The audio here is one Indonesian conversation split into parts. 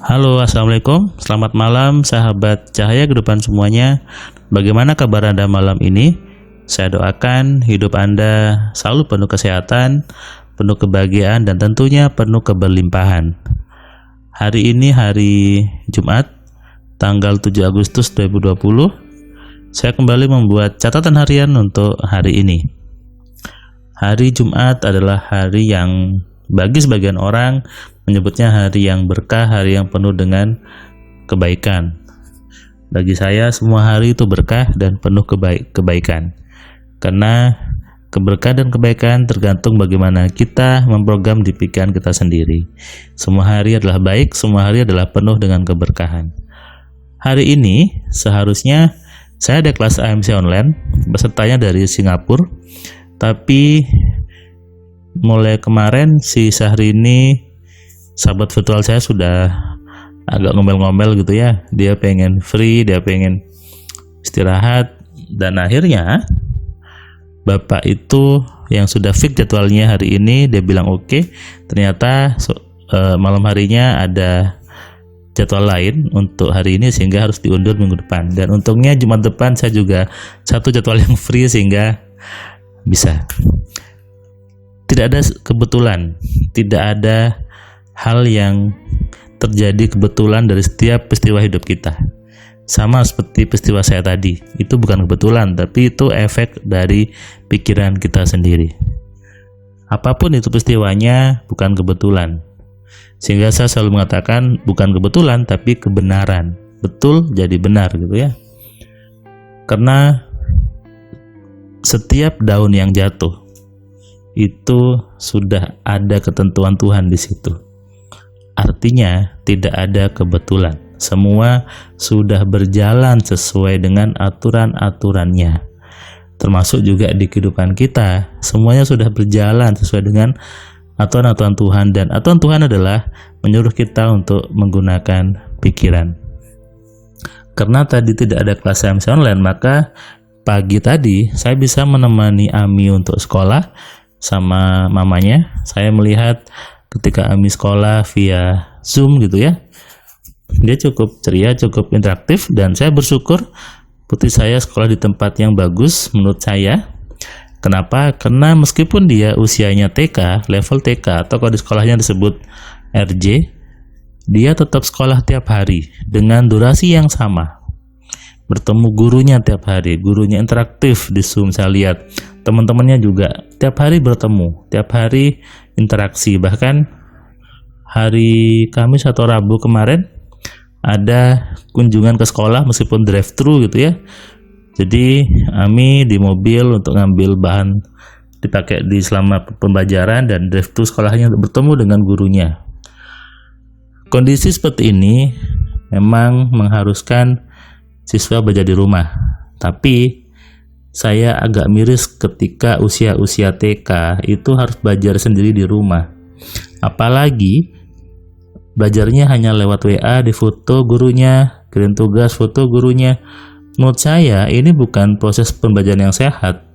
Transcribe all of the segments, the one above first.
Halo, assalamualaikum. Selamat malam, sahabat cahaya kehidupan semuanya. Bagaimana kabar Anda malam ini? Saya doakan hidup Anda selalu penuh kesehatan, penuh kebahagiaan, dan tentunya penuh keberlimpahan. Hari ini hari Jumat, tanggal 7 Agustus 2020. Saya kembali membuat catatan harian untuk hari ini. Hari Jumat adalah hari yang bagi sebagian orang menyebutnya hari yang berkah, hari yang penuh dengan kebaikan. Bagi saya semua hari itu berkah dan penuh kebaikan. Karena keberkahan dan kebaikan tergantung bagaimana kita memprogram di pikiran kita sendiri. Semua hari adalah baik, semua hari adalah penuh dengan keberkahan. Hari ini seharusnya saya ada kelas AMC online, pesertanya dari Singapura. Tapi mulai kemarin si Syahrini, sahabat virtual saya, sudah agak ngomel-ngomel gitu ya. Dia pengen free, dia pengen istirahat, dan akhirnya bapak itu yang sudah fix jadwalnya hari ini, dia bilang oke. Ternyata malam harinya ada jadwal lain untuk hari ini sehingga harus diundur minggu depan. Dan untungnya Jumat depan saya juga satu jadwal yang free sehingga bisa. Tidak ada kebetulan, tidak ada hal yang terjadi kebetulan dari setiap peristiwa hidup kita. Sama seperti peristiwa saya tadi, itu bukan kebetulan, tapi itu efek dari pikiran kita sendiri. Apapun itu peristiwanya, bukan kebetulan. Sehingga saya selalu mengatakan bukan kebetulan, tapi kebenaran. Betul jadi benar gitu ya. Karena setiap daun yang jatuh itu sudah ada ketentuan Tuhan di situ. Artinya tidak ada kebetulan. Semua sudah berjalan sesuai dengan aturan-aturannya. Termasuk juga di kehidupan kita, semuanya sudah berjalan sesuai dengan aturan-aturan Tuhan, dan aturan Tuhan adalah menyuruh kita untuk menggunakan pikiran. Karena tadi tidak ada kelas AMC online, maka pagi tadi saya bisa menemani Ami untuk sekolah sama mamanya. Saya melihat ketika Ami sekolah via Zoom gitu ya, dia cukup ceria, cukup interaktif, dan saya bersyukur putri saya sekolah di tempat yang bagus menurut saya. Kenapa? Karena meskipun dia usianya TK, level TK, atau kalau di sekolahnya disebut RJ, dia tetap sekolah tiap hari dengan durasi yang sama. Bertemu gurunya tiap hari, gurunya interaktif di Zoom. Saya lihat teman-temannya juga tiap hari bertemu, tiap hari interaksi. Bahkan hari Kamis atau Rabu kemarin ada kunjungan ke sekolah meskipun drive-thru gitu ya. Jadi Ami di mobil untuk ngambil bahan dipakai di selama pembelajaran, dan drive-thru sekolahnya untuk bertemu dengan gurunya. Kondisi seperti ini memang mengharuskan siswa belajar di rumah. Tapi saya agak miris ketika usia-usia TK itu harus belajar sendiri di rumah. Apalagi belajarnya hanya lewat WA, di foto gurunya, kirim tugas foto gurunya. Menurut saya ini bukan proses pembelajaran yang sehat.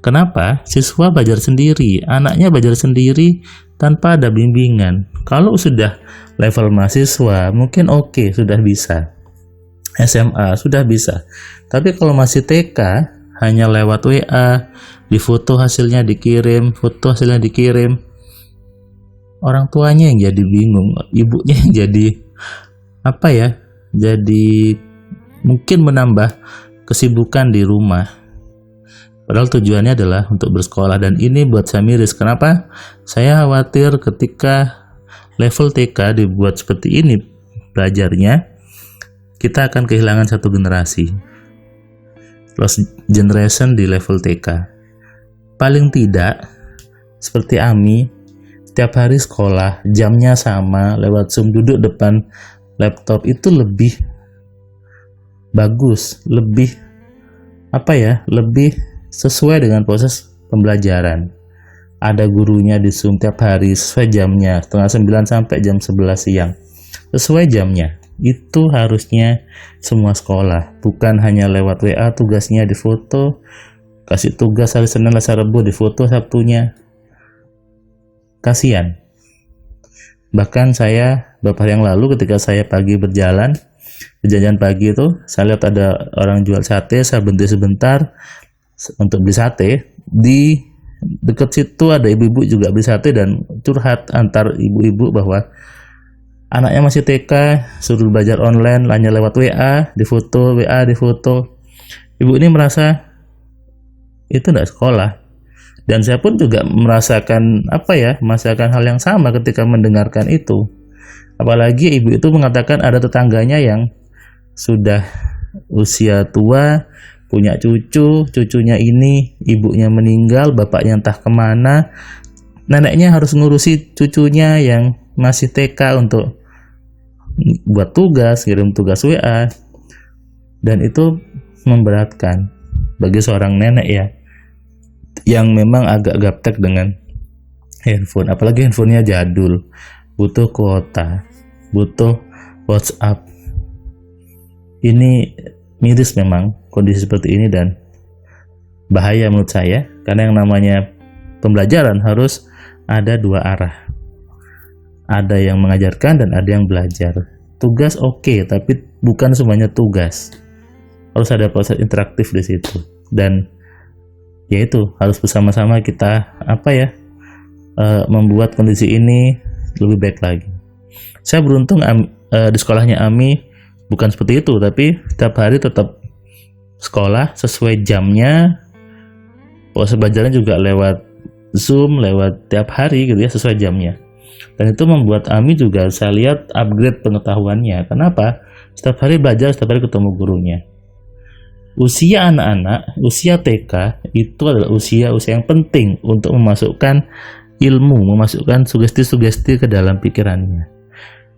Kenapa? Siswa belajar sendiri, anaknya belajar sendiri tanpa ada bimbingan. Kalau sudah level mahasiswa mungkin oke, sudah bisa. SMA sudah bisa. Tapi kalau masih TK, hanya lewat WA, di foto hasilnya dikirim, foto hasilnya dikirim. Orang tuanya yang jadi bingung, ibunya yang jadi jadi mungkin menambah kesibukan di rumah. Padahal tujuannya adalah untuk bersekolah, dan ini buat saya miris. Kenapa? Saya khawatir ketika level TK dibuat seperti ini belajarnya, kita akan kehilangan satu generasi, lost generation di level TK. Paling tidak seperti Ami, setiap hari sekolah, jamnya sama, lewat Zoom, duduk depan laptop, itu lebih bagus, lebih lebih sesuai dengan proses pembelajaran. Ada gurunya di Zoom tiap hari sesuai jamnya, setengah 9 sampai jam 11 siang, sesuai jamnya. Itu harusnya semua sekolah, bukan hanya lewat WA, tugasnya di foto, kasih tugas hari Senin, Selasa, Rabu, di foto Sabtunya. Kasihan. Bahkan saya beberapa hari yang lalu ketika saya pagi berjalan, jajan pagi itu, saya lihat ada orang jual sate, saya berhenti sebentar untuk beli sate. Di dekat situ ada ibu-ibu juga beli sate dan curhat antar ibu-ibu bahwa anaknya masih TK, suruh belajar online, hanya lewat WA, difoto, WA, difoto. Ibu ini merasa itu tidak sekolah. Dan saya pun juga merasakan merasakan hal yang sama ketika mendengarkan itu. Apalagi ibu itu mengatakan ada tetangganya yang sudah usia tua, punya cucu, cucunya ini ibunya meninggal, bapaknya entah kemana, neneknya harus ngurusi cucunya yang masih TK untuk buat tugas, kirim tugas WA, dan itu memberatkan bagi seorang nenek ya, yang memang agak gaptek dengan handphone, apalagi handphonenya jadul, butuh kuota, butuh WhatsApp. Ini miris memang kondisi seperti ini dan bahaya menurut saya, karena yang namanya pembelajaran harus ada dua arah. Ada yang mengajarkan dan ada yang belajar. Tugas oke, tapi bukan semuanya tugas. Harus ada proses interaktif di situ. Dan yaitu harus bersama-sama kita membuat kondisi ini lebih baik lagi. Saya beruntung di sekolahnya Ami bukan seperti itu, tapi setiap hari tetap sekolah sesuai jamnya. Proses belajarnya juga lewat Zoom, lewat tiap hari gitu ya, sesuai jamnya. Dan itu membuat Ami juga saya lihat upgrade pengetahuannya. Kenapa? Setiap hari belajar, setiap hari ketemu gurunya. Usia anak-anak, usia TK itu adalah usia yang penting untuk memasukkan ilmu, memasukkan sugesti-sugesti ke dalam pikirannya.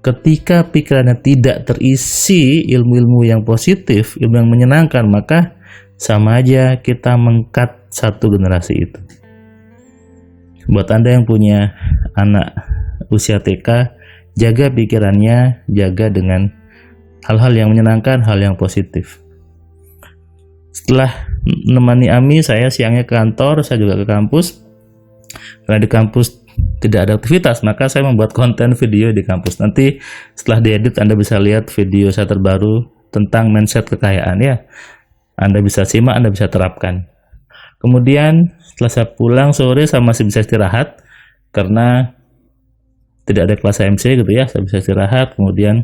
Ketika pikirannya tidak terisi ilmu-ilmu yang positif, ilmu yang menyenangkan, maka sama aja kita meng-cut satu generasi itu. Buat Anda yang punya anak usia TK, jaga pikirannya, jaga dengan hal-hal yang menyenangkan, hal yang positif. Setelah menemani Ami, saya siangnya ke kantor, saya juga ke kampus. Karena di kampus tidak ada aktivitas, maka saya membuat konten video di kampus. Nanti setelah diedit Anda bisa lihat video saya terbaru tentang mindset kekayaan ya. Anda bisa simak, Anda bisa terapkan. Kemudian setelah saya pulang sore, saya masih bisa istirahat karena tidak ada kelas MC gitu ya, saya bisa istirahat. Kemudian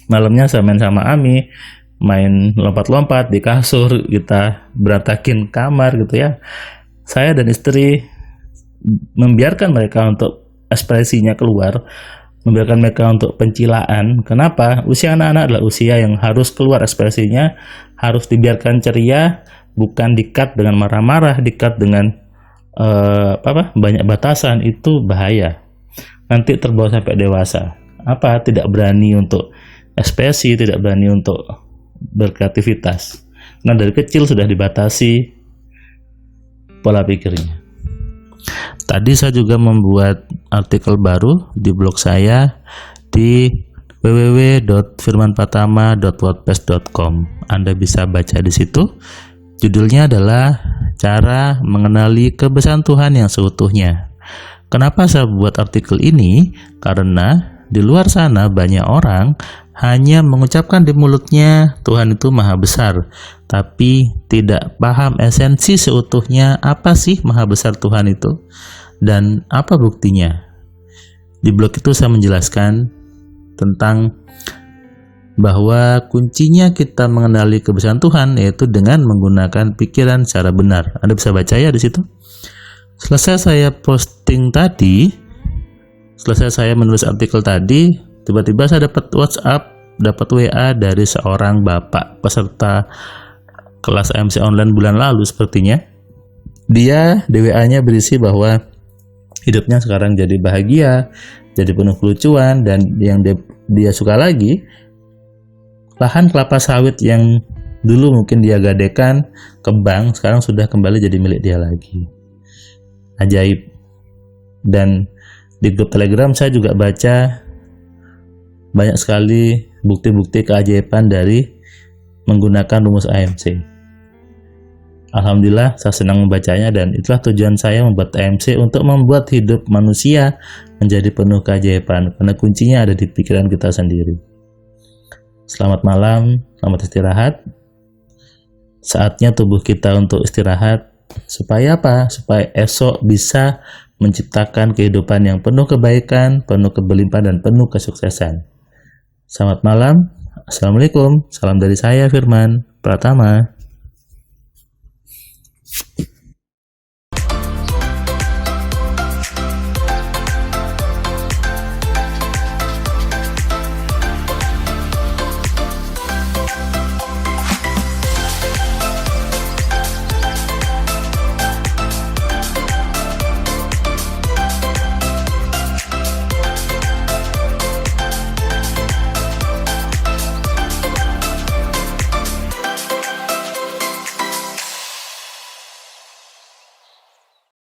malamnya saya main sama Ami, main lompat-lompat di kasur, kita berantakin kamar gitu ya. Saya dan istri membiarkan mereka untuk ekspresinya keluar, membiarkan mereka untuk pencilaan. Kenapa? Usia anak-anak adalah usia yang harus keluar ekspresinya, harus dibiarkan ceria, bukan di-cut dengan marah-marah, di-cut dengan banyak batasan. Itu bahaya. Nanti terbawa sampai dewasa. Tidak berani untuk ekspresi, tidak berani untuk berkreativitas. Nah, dari kecil sudah dibatasi pola pikirnya. Tadi saya juga membuat artikel baru di blog saya di www.firmanpratama.wordpress.com. Anda bisa baca di situ. Judulnya adalah Cara Mengenali Kebesaran Tuhan yang Seutuhnya. Kenapa saya buat artikel ini? Karena di luar sana banyak orang hanya mengucapkan di mulutnya Tuhan itu maha besar, tapi tidak paham esensi seutuhnya apa sih maha besar Tuhan itu dan apa buktinya. Di blog itu saya menjelaskan tentang bahwa kuncinya kita mengenali kebesaran Tuhan yaitu dengan menggunakan pikiran secara benar. Anda bisa baca ya di situ. Selesai saya posting tadi, selesai saya menulis artikel tadi, tiba-tiba saya dapat WhatsApp, dapat WA dari seorang bapak peserta kelas MC online bulan lalu sepertinya. Dia di WA-nya berisi bahwa hidupnya sekarang jadi bahagia, jadi penuh kelucuan, dan yang dia suka lagi, lahan kelapa sawit yang dulu mungkin dia gadekan ke bank, sekarang sudah kembali jadi milik dia lagi. Ajaib. Dan di grup Telegram saya juga baca banyak sekali bukti-bukti keajaiban dari menggunakan rumus AMC. Alhamdulillah, saya senang membacanya dan itulah tujuan saya membuat TMC untuk membuat hidup manusia menjadi penuh keajaiban karena kuncinya ada di pikiran kita sendiri. Selamat malam, selamat istirahat. Saatnya tubuh kita untuk istirahat. Supaya apa? Supaya esok bisa menciptakan kehidupan yang penuh kebaikan, penuh kebelimpahan, dan penuh kesuksesan. Selamat malam. Assalamualaikum. Salam dari saya, Firman Pratama.